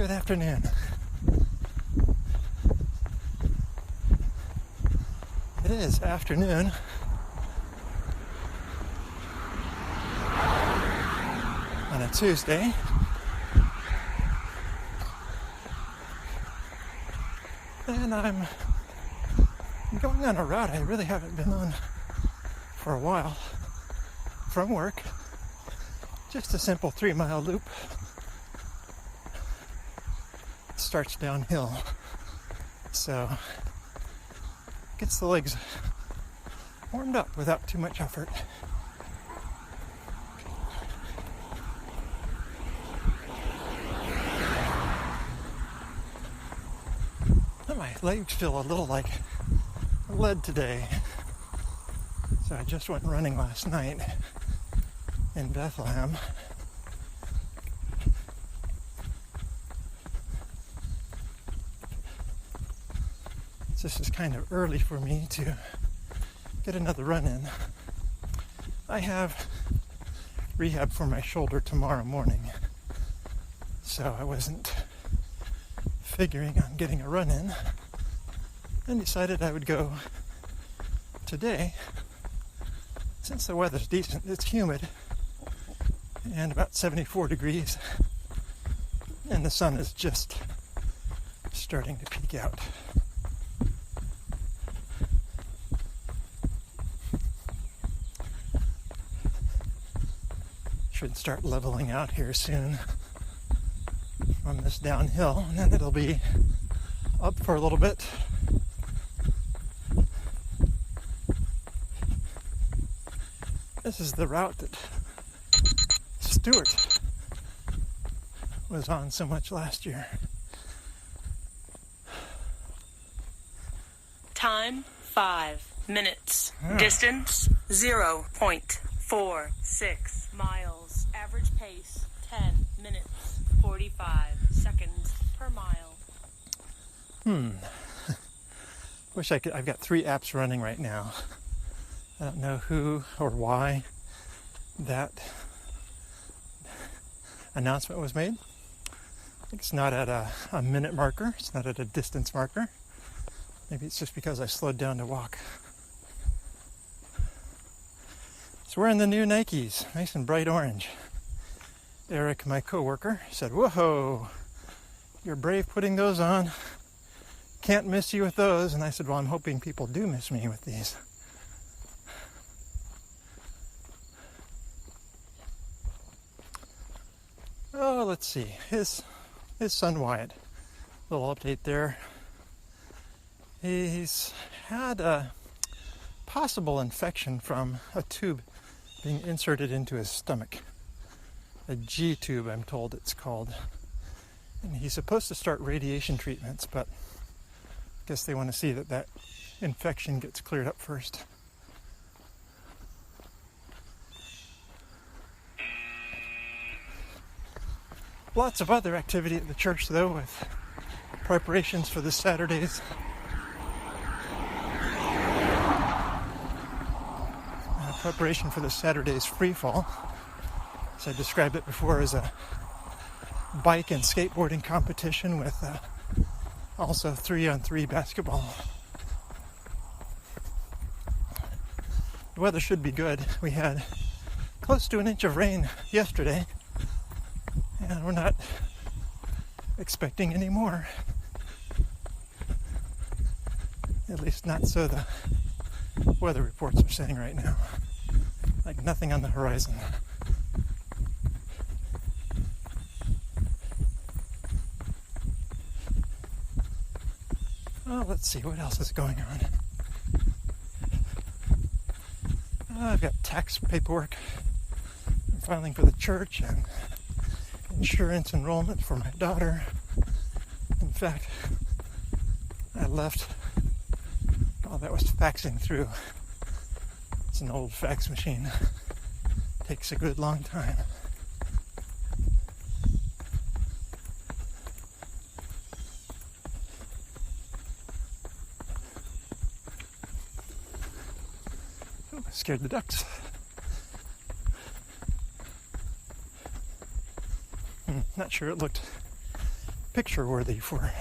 good afternoon. It is afternoon. On a Tuesday. And I'm going on a route I really haven't been on for a while from work. Just a simple 3-mile loop. It starts downhill. So gets the legs warmed up without too much effort. My legs feel a little like lead today. So I just went running last night in Bethlehem. This is kind of early for me to get another run in. I have rehab for my shoulder tomorrow morning, so I wasn't figuring on getting a run in, and decided I would go today. Since the weather's decent, it's humid and about 74 degrees, and the sun is just starting to peek out. Should start leveling out here soon from this downhill, and then it'll be up for a little bit. This is the route that Stuart was on so much last year. Time 5 minutes. Distance 0.46 miles. Average pace 10 minutes 45 seconds per mile. Wish I could. I've got 3 apps running right now. I don't know who or why that announcement was made. I think it's not at a minute marker. It's not at a distance marker. Maybe it's just because I slowed down to walk. So we're in the new Nikes, nice and bright orange. Eric, my coworker, said, "Whoa, you're brave putting those on. Can't miss you with those." And I said, "Well, I'm hoping people do miss me with these." Oh, let's see. His son Wyatt, little update there. He's had a possible infection from a tube being inserted into his stomach. A G tube, I'm told it's called. And he's supposed to start radiation treatments, but I guess they want to see that infection gets cleared up first. Lots of other activity at the church, though, with preparations for this Saturday's free fall. As I described it before, as a bike and skateboarding competition with also 3-on-3 basketball. The weather should be good. We had close to an inch of rain yesterday, and we're not expecting any more. At least not so the weather reports are saying right now. Like nothing on the horizon. Oh, let's see, what else is going on? I've got tax paperwork I'm filing for the church and insurance enrollment for my daughter. In fact, I left while that was faxing through. It's an old fax machine. Takes a good long time. Oh, scared the ducks. Not sure it looked picture worthy for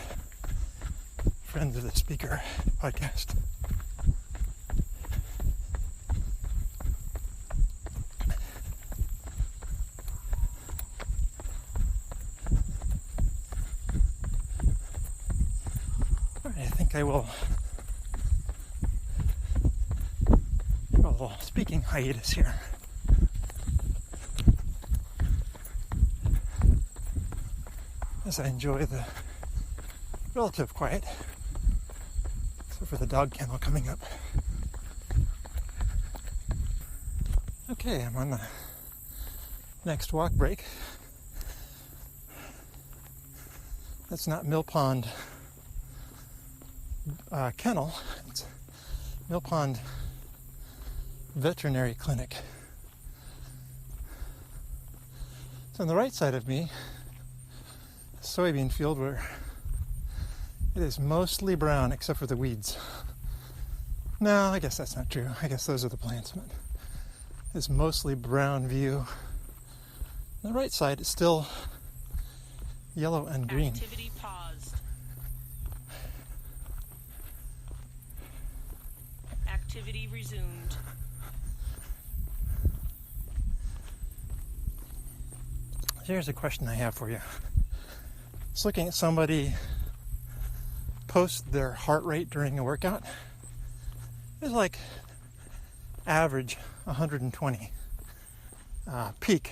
Friends of the Speaker podcast. All right, I think I will do a little speaking hiatus here. As I enjoy the relative quiet, except for the dog kennel coming up. Okay, I'm on the next walk break. That's not Mill Pond Kennel, it's Mill Pond Veterinary Clinic. So on the right side of me, soybean field where it is mostly brown except for the weeds. No, I guess that's not true. I guess those are the plants. But it's mostly brown view. On the right side is still yellow and green. Activity paused. Activity resumed. Here's a question I have for you. Just looking at somebody post their heart rate during a workout. It's like average 120, peak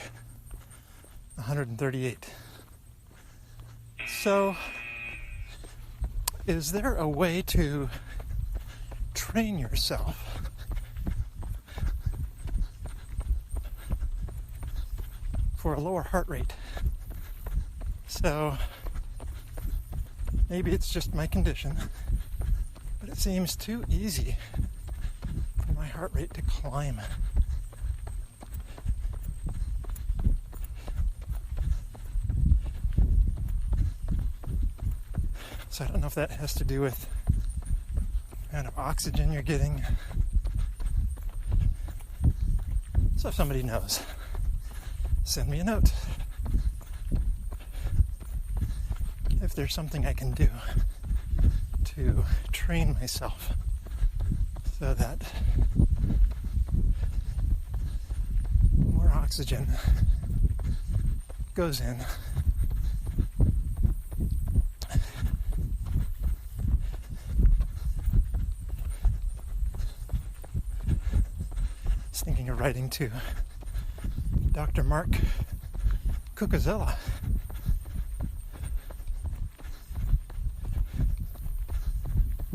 138. So, is there a way to train yourself for a lower heart rate? So, maybe it's just my condition, but it seems too easy for my heart rate to climb. So I don't know if that has to do with the kind of oxygen you're getting. So if somebody knows, send me a note. If there's something I can do to train myself so that more oxygen goes in. I was thinking of writing to Dr. Mark Cucuzella.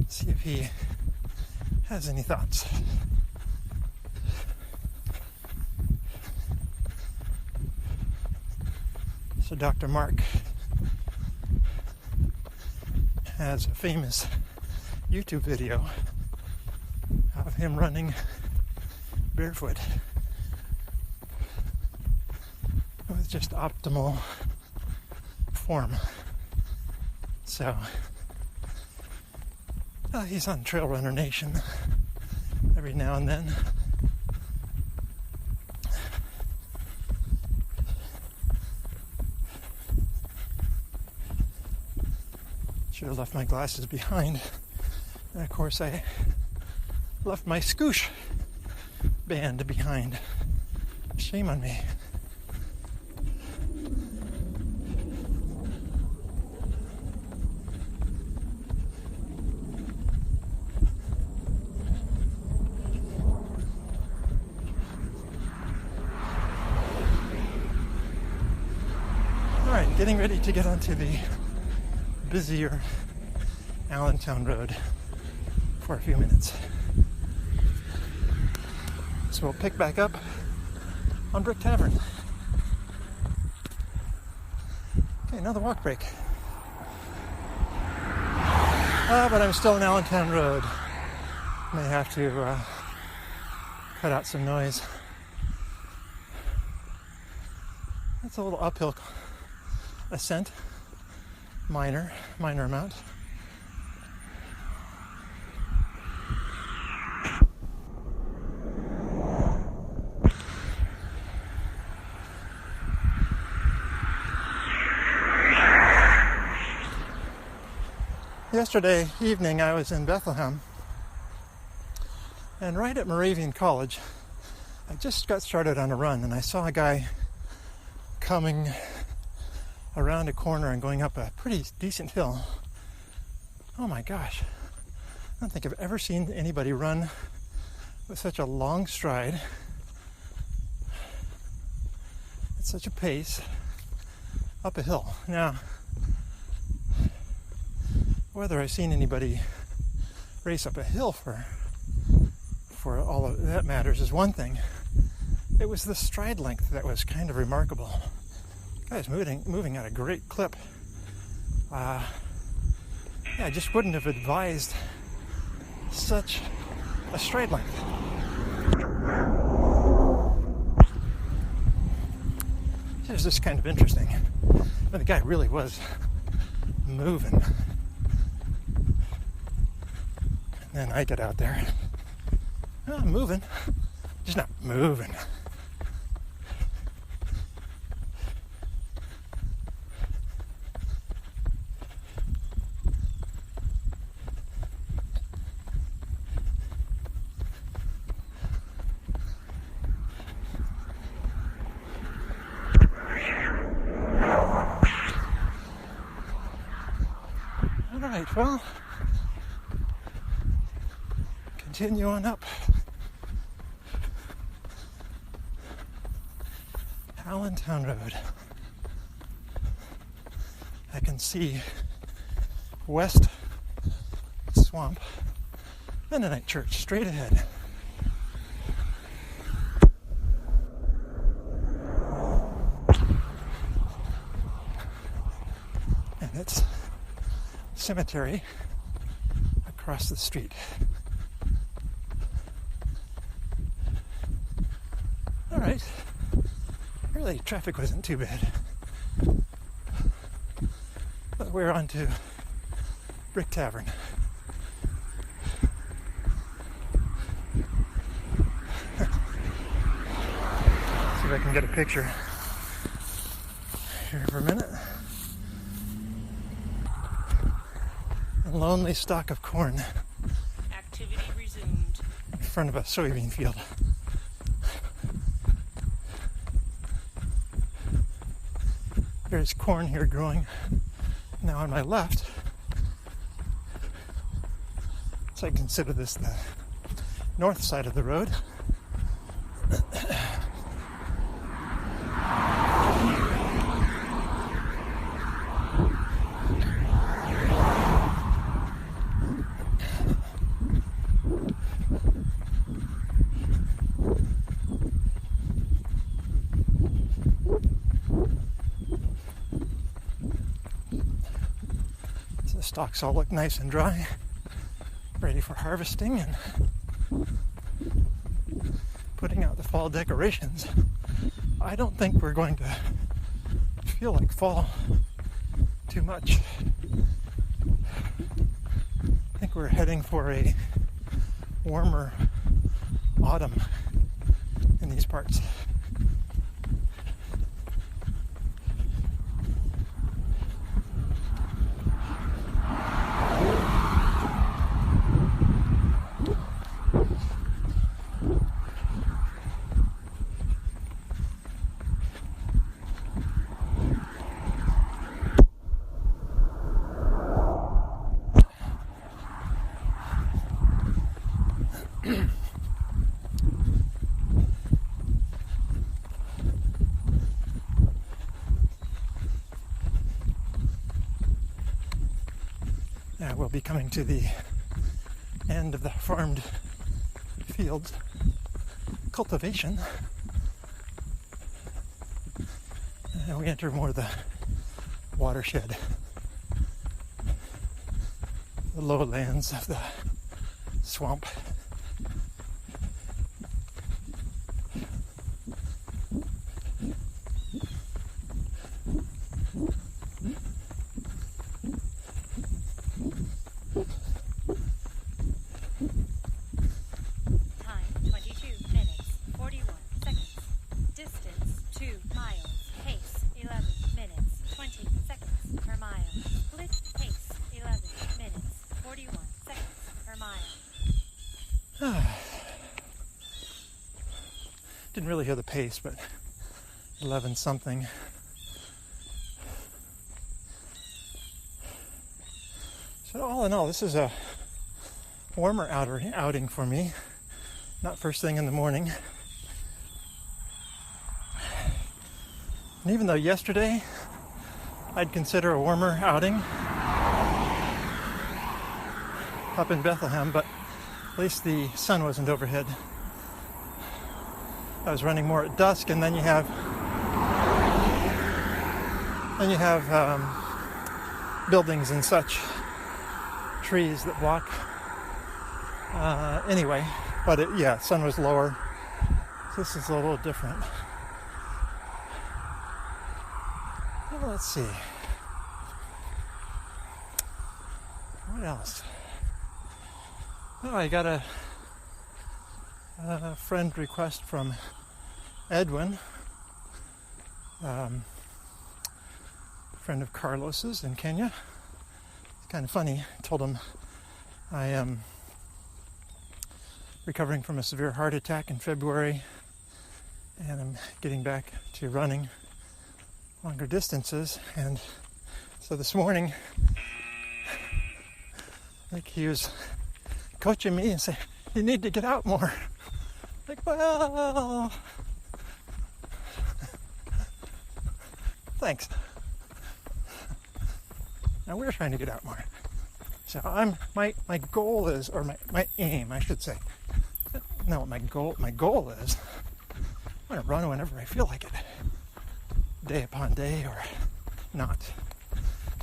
See if he has any thoughts. So Dr. Mark has a famous YouTube video of him running barefoot with just optimal form. So he's on Trail Runner Nation every now and then. Should have left my glasses behind. And of course I left my Scoosh band behind. Shame on me. Alright, getting ready to get onto the busier Allentown Road for a few minutes. So we'll pick back up on Brick Tavern. Okay, another walk break. But I'm still in Allentown Road. May have to cut out some noise. That's a little uphill ascent. Minor amount. Yesterday evening I was in Bethlehem, and right at Moravian College, I just got started on a run, and I saw a guy coming around a corner and going up a pretty decent hill. Oh my gosh, I don't think I've ever seen anybody run with such a long stride at such a pace up a hill. Now, whether I've seen anybody race up a hill for all of that matters is one thing. It was the stride length that was kind of remarkable. The guy's moving at a great clip. I just wouldn't have advised such a stride length. It was just kind of interesting. But the guy really was moving. And then I get out there. Oh, I'm moving. Just not moving. All right, well, continue on up Allentown Road. I can see West Swamp, Mennonite Church straight ahead. And it's cemetery across the street. All right. Really, traffic wasn't too bad. But we're on to Brick Tavern. See if I can get a picture here for a minute. A lonely stalk of corn. Activity resumed. In front of a soybean field. There's corn here growing now on my left. So I consider this the north side of the road. The stalks all look nice and dry, ready for harvesting and putting out the fall decorations. I don't think we're going to feel like fall too much. I think we're heading for a warmer autumn in these parts. We'll be coming to the end of the farmed fields cultivation, and we enter more of the watershed, the lowlands of the swamp. Minutes. Didn't really hear the pace, but 11 something. So all in all, this is a warmer outing for me. Not first thing in the morning. And even though yesterday I'd consider a warmer outing up in Bethlehem, but at least the sun wasn't overhead. I was running more at dusk, and then you have buildings and such, trees that block. Anyway, but sun was lower. So this is a little different. Well, let's see. What else? Oh, I got a friend request from Edwin, friend of Carlos's in Kenya. It's kind of funny. I told him I am recovering from a severe heart attack in February, and I'm getting back to running longer distances. And so this morning, I think he was coaching me and saying, "You need to get out more." Like, well, thanks. Now we're trying to get out more. So my goal is, or my aim, I should say. No, what my goal is, I'm gonna run whenever I feel like it, day upon day or not.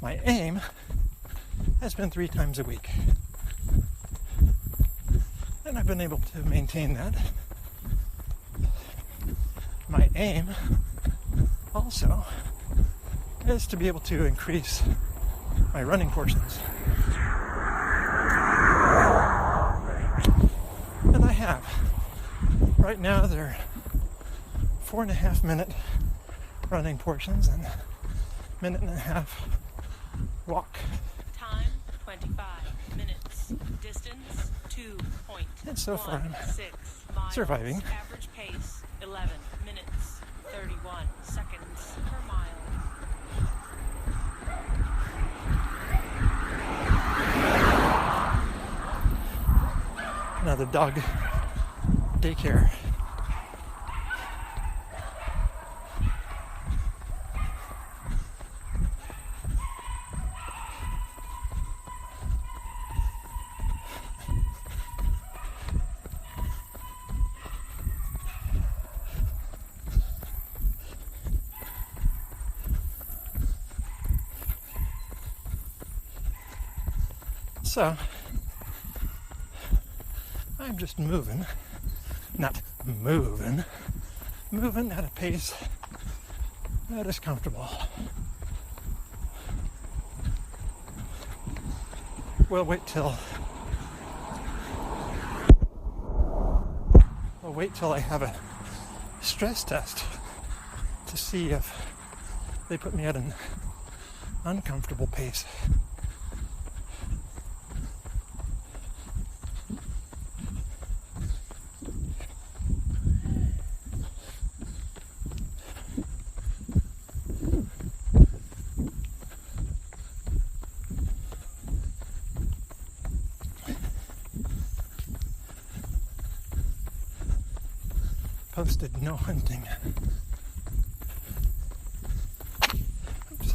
My aim has been 3 times a week, and I've been able to maintain that. My aim also is to be able to increase my running portions. And I have. Right now they're 4.5 minute running portions and 1.5 walk. Time 25 minutes. Distance 2.16 And so far I'm miles. surviving. Average pace 11 minutes 31 seconds per mile. Another dog daycare. So I'm just moving at a pace that is comfortable. We'll wait till I have a stress test to see if they put me at an uncomfortable pace. Posted no hunting. Oops.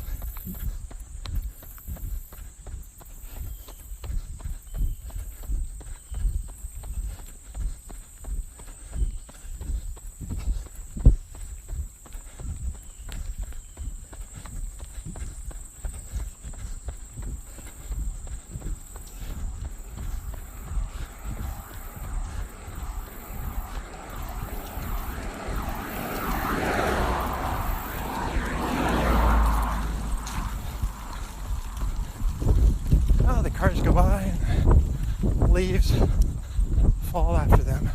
Cars go by and leaves fall after them.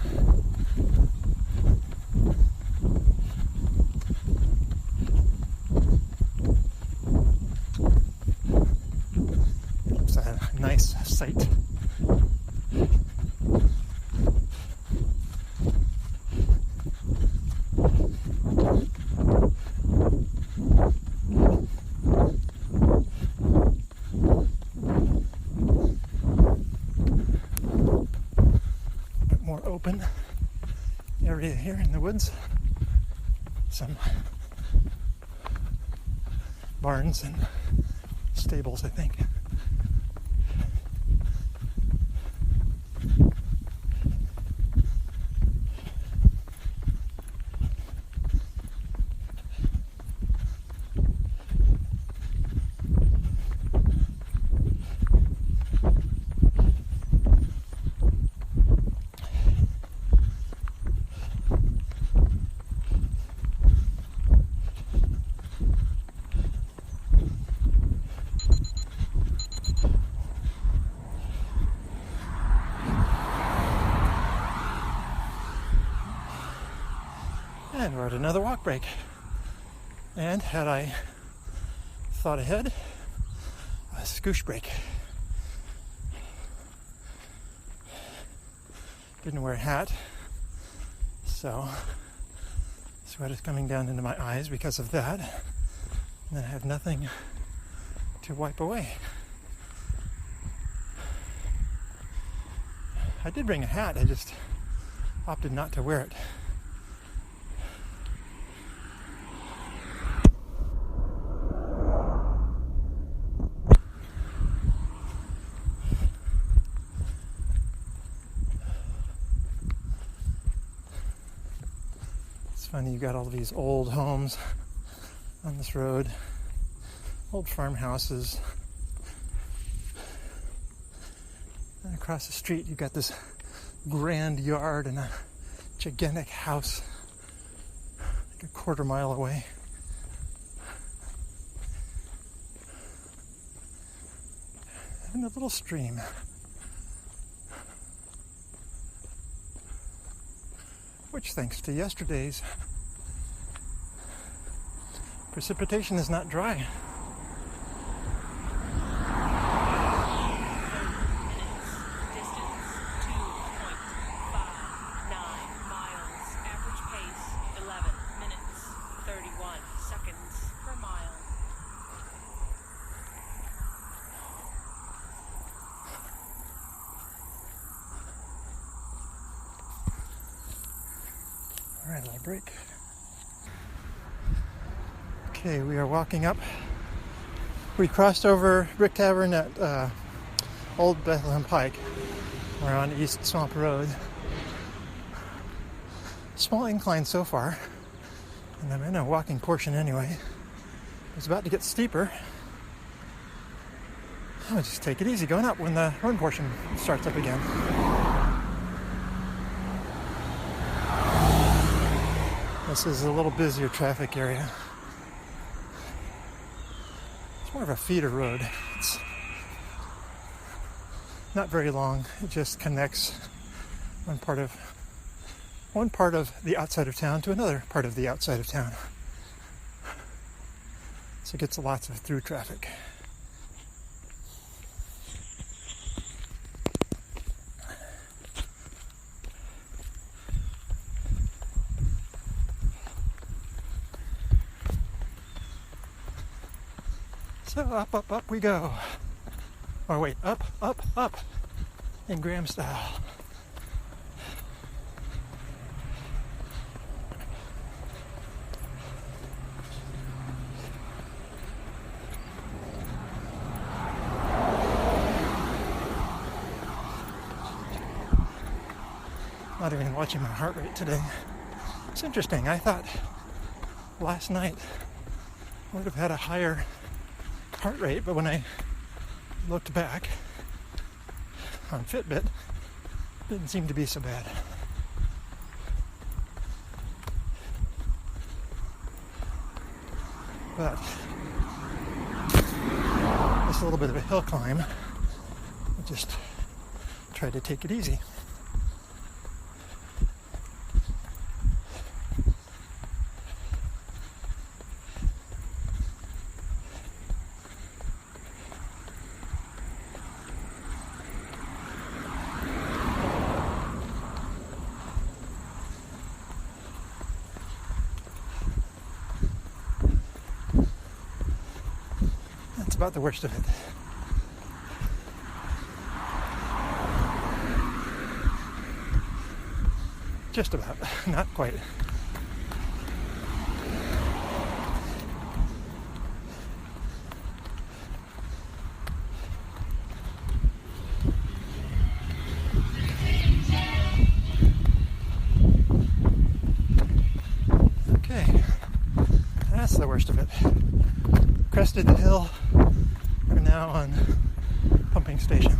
It's a nice sight. area here in the woods. Some barns and stables, I think. And we're at another walk break. And had I thought ahead, a scoosh break. Didn't wear a hat, so sweat is coming down into my eyes because of that. And then I have nothing to wipe away. I did bring a hat, I just opted not to wear it. Funny, you got all these old homes on this road, old farmhouses, and across the street you've got this grand yard and a gigantic house like a quarter mile away. And a little stream. Which, thanks to yesterday's precipitation, is not dry. All right, little break. Okay, we are walking up. We crossed over Brick Tavern at Old Bethlehem Pike. We're on East Swamp Road. Small incline so far, and I'm in a walking portion anyway. It's about to get steeper. I'll just take it easy going up when the run portion starts up again. This is a little busier traffic area. It's more of a feeder road. It's not very long. It just connects one part of the outside of town to another part of the outside of town. So it gets lots of through traffic. So up we go. Or wait, up in Graham style. Not even watching my heart rate today. It's interesting. I thought last night I would have had a higher heart rate, but when I looked back on Fitbit, it didn't seem to be so bad. But it's a little bit of a hill climb. I just tried to take it easy. About the worst of it. Just about. Not quite. Okay. That's the worst of it. Crested the hill. We're now on pumping station.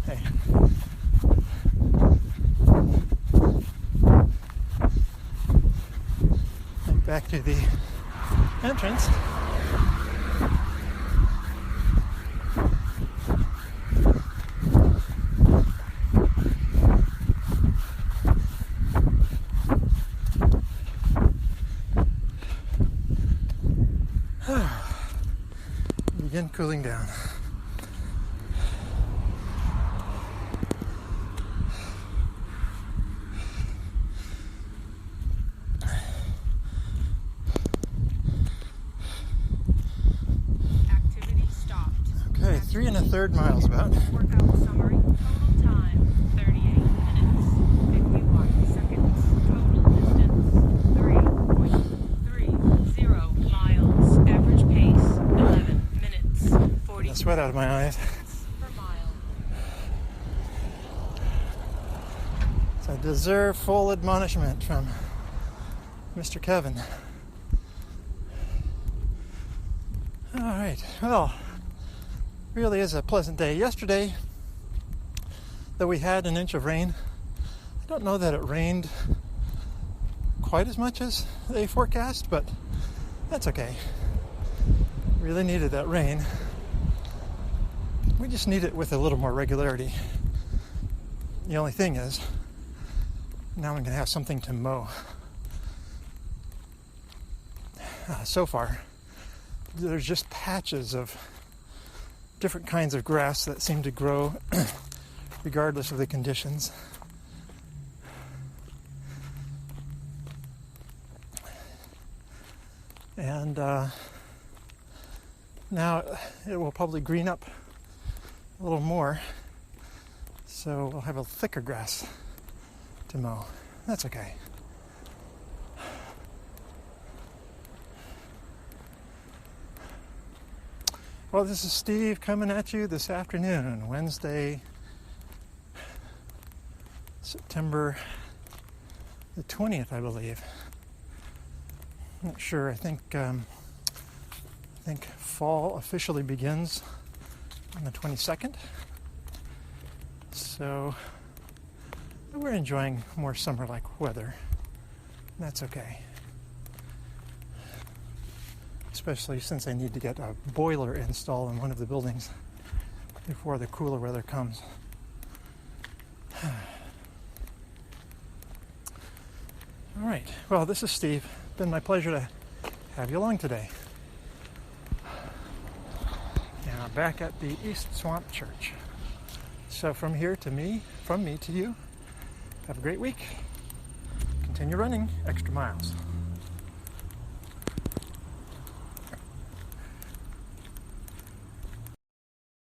Hey. Back to the entrance. Begin cooling down. Activity stopped. Okay, 3 1/3 miles about. Workout summary. Total time 38 minutes 51 seconds. Total distance 3.30 miles. Average pace 11 minutes 40 The sweat out of my eyes. per mile. So I deserve full admonishment from Mr. Kevin. All right, well, really is a pleasant day. Yesterday, though we had an inch of rain, I don't know that it rained quite as much as they forecast, but that's okay. Really needed that rain. We just need it with a little more regularity. The only thing is, now I'm going to have something to mow. So far, there's just patches of different kinds of grass that seem to grow regardless of the conditions. And now it will probably green up a little more, so we'll have a thicker grass to mow. That's okay. Well, this is Steve coming at you this afternoon, Wednesday, September the 20th, I believe. I'm not sure. I think fall officially begins on the 22nd. So we're enjoying more summer-like weather. That's okay. Especially since I need to get a boiler installed in one of the buildings before the cooler weather comes. All right. Well, this is Steve. It's been my pleasure to have you along today. Now back at the East Swamp Church. So from me to you, have a great week. Continue running extra miles.